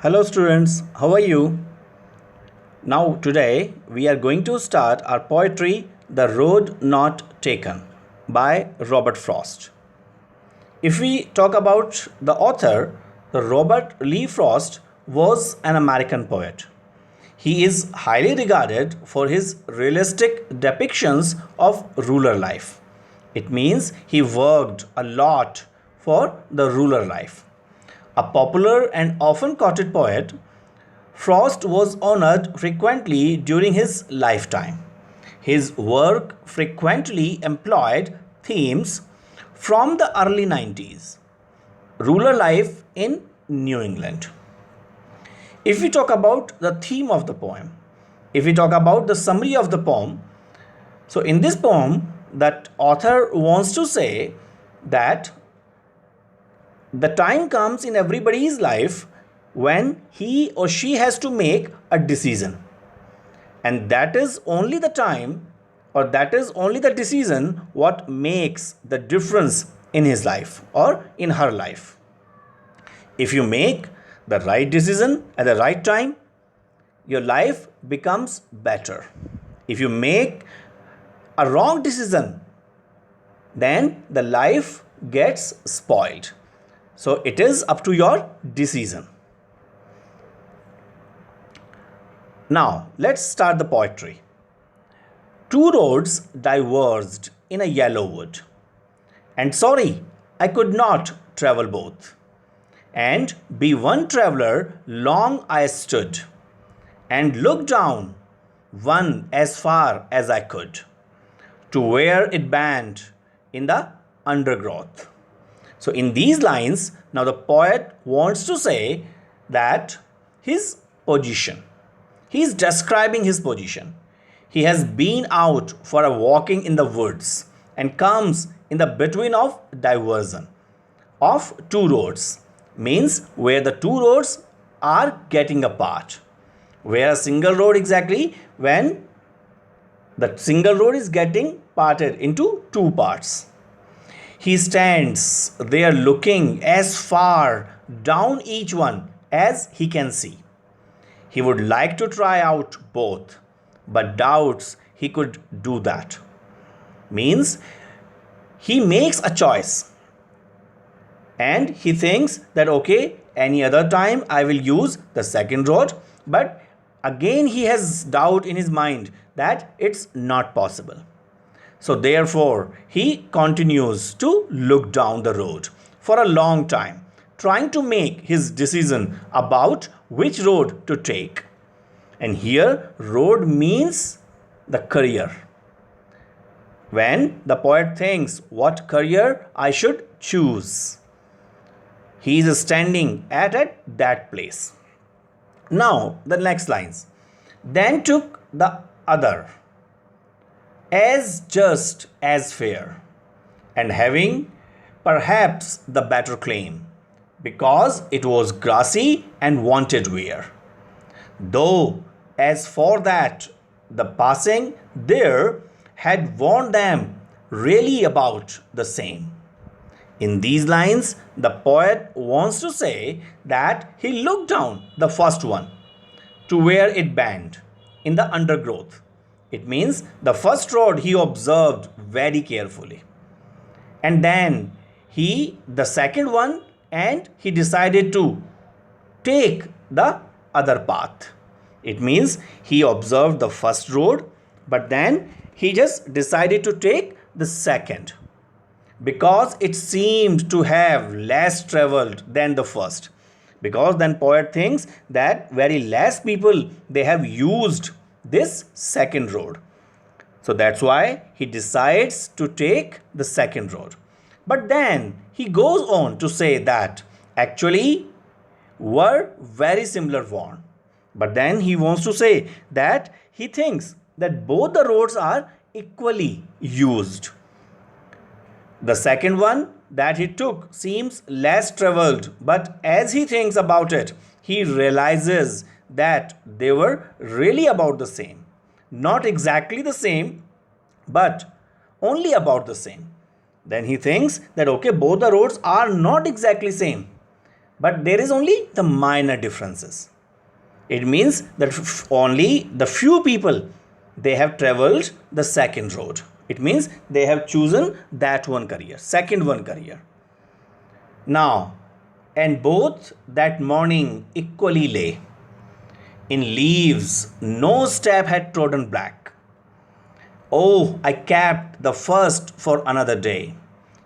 Hello students, how are you? Now today we are going to start our poetry The Road Not Taken by Robert Frost. If we talk about the author, the Robert Lee Frost was an American poet. He is highly regarded for his realistic depictions of rural life. It means he worked a lot for the rural life. A popular and often quoted poet, Frost was honored frequently during his lifetime. His work frequently employed themes from the early 90s, rural life in New England. If we talk about the theme of the poem, if we talk about the summary of the poem, so in this poem, that author wants to say that the time comes in everybody's life when he or she has to make a decision. And that is only the time, or that is only the decision what makes the difference in his life or in her life. If you make the right decision at the right time, your life becomes better. If you make a wrong decision, then the life gets spoiled. So it is up to your decision. Now let's start the poetry. Two roads diverged in a yellow wood, and sorry, I could not travel both. And be one traveler long I stood, and looked down one as far as I could, to where it banned in the undergrowth. So, in these lines, now the poet wants to say that his position, he is describing his position. He has been out for a walking in the woods and comes in the between of diversion of two roads, means where the two roads are getting apart. Where a single road exactly, when the single road is getting parted into two parts. He stands there looking as far down each one as he can see. He would like to try out both, but doubts he could do that. Means he makes a choice and he thinks that okay, any other time I will use the second road, but again he has doubt in his mind that it's not possible. So, therefore, he continues to look down the road for a long time, trying to make his decision about which road to take. And here, road means the career. When the poet thinks what career I should choose, he is standing at that place. Now, the next lines. Then took the other as just as fair, and having perhaps the better claim, because it was grassy and wanted wear. Though, as for that, the passing there had warned them really about the same. In these lines, the poet wants to say that he looked down the first one to where it bent in the undergrowth. It means the first road he observed very carefully. And then the second one, and he decided to take the other path. It means he observed the first road, but then he just decided to take the second because it seemed to have less traveled than the first. Because then poet thinks that very less people they have used this second road. So that's why he decides to take the second road. But then he goes on to say that actually were very similar one. But then he wants to say that he thinks that both the roads are equally used. The second one that he took seems less traveled, but as he thinks about it, he realizes that they were really about the same. Not exactly the same, but only about the same. Then he thinks that okay, both the roads are not exactly same. but there is only the minor differences. It means that only the few people, they have traveled the second road. It means they have chosen that one career, second one career. Now, and both that morning equally lay. In leaves no step had trodden black. Oh, I kept the first for another day.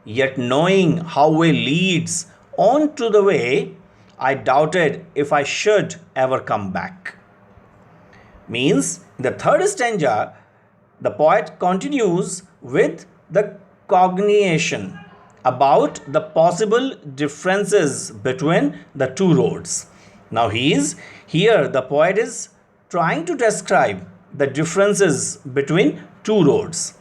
Yet knowing how way leads on to the way, I doubted if I should ever come back. Means the third stanza, the poet continues with the cognition about the possible differences between the two roads. Now here the poet is trying to describe the differences between two roads.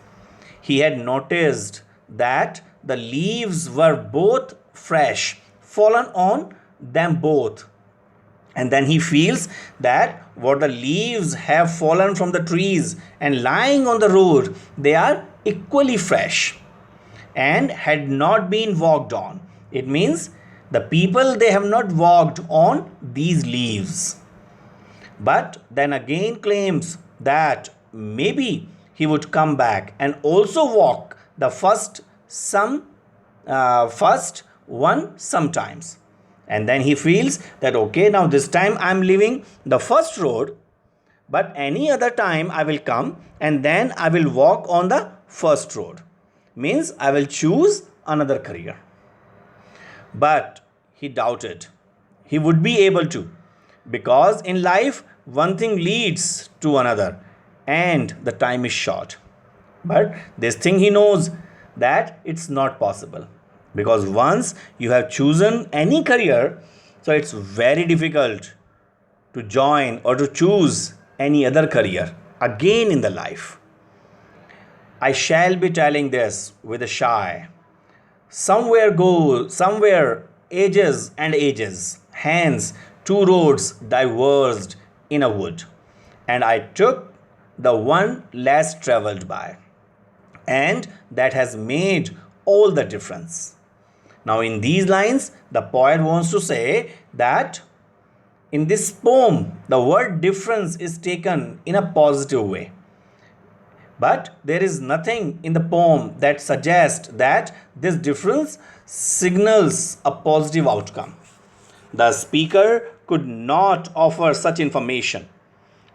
He had noticed that the leaves were both fresh, fallen on them both. And then he feels that what the leaves have fallen from the trees and lying on the road, they are equally fresh and had not been walked on. It means the people, they have not walked on these leaves. But then again claims that maybe he would come back and also walk the first one sometimes. And then he feels that okay, now this time I am leaving the first road, but any other time I will come and then I will walk on the first road. Means I will choose another career. But he doubted he would be able to, because in life one thing leads to another and the time is short. But this thing he knows that it's not possible, because once you have chosen any career, so it's very difficult to join or to choose any other career again in the life. I shall be telling this with a sigh. Somewhere ages and ages, hence two roads diverged in a wood, and I took the one less travelled by, and that has made all the difference. Now, in these lines, the poet wants to say that in this poem, the word difference is taken in a positive way. But there is nothing in the poem that suggests that this difference signals a positive outcome. The speaker could not offer such information.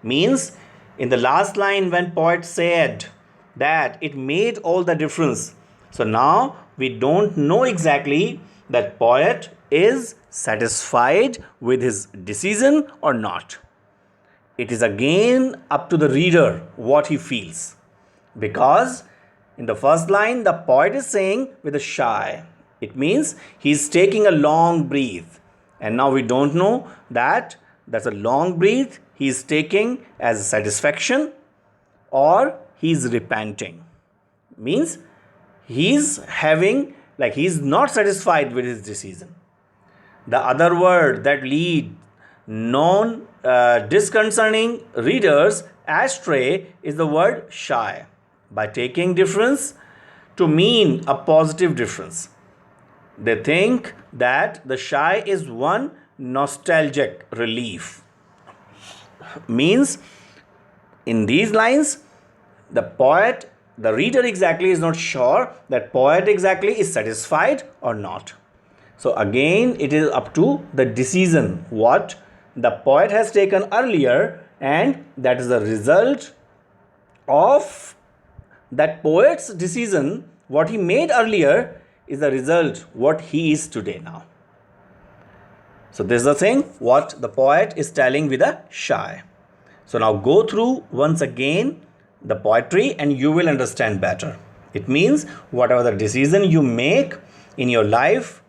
Means, in the last line, when poet said that it made all the difference, so now we don't know exactly that poet is satisfied with his decision or not. It is again up to the reader what he feels. Because in the first line, the poet is saying with a sigh. It means he is taking a long breath. And now we don't know that that's a long breath he is taking as satisfaction or he is repenting. Means he's not satisfied with his decision. The other word that lead disconcerting readers astray is the word shy, by taking difference to mean a positive difference. They think that the shy is one nostalgic relief. Means in these lines, the reader exactly is not sure that poet exactly is satisfied or not. So again, it is up to the decision what the poet has taken earlier, and that is the result of that poet's decision. What he made earlier is the result what he is today now. So this is the thing what the poet is telling with a shy. So now go through once again the poetry and you will understand better. It means whatever the decision you make in your life,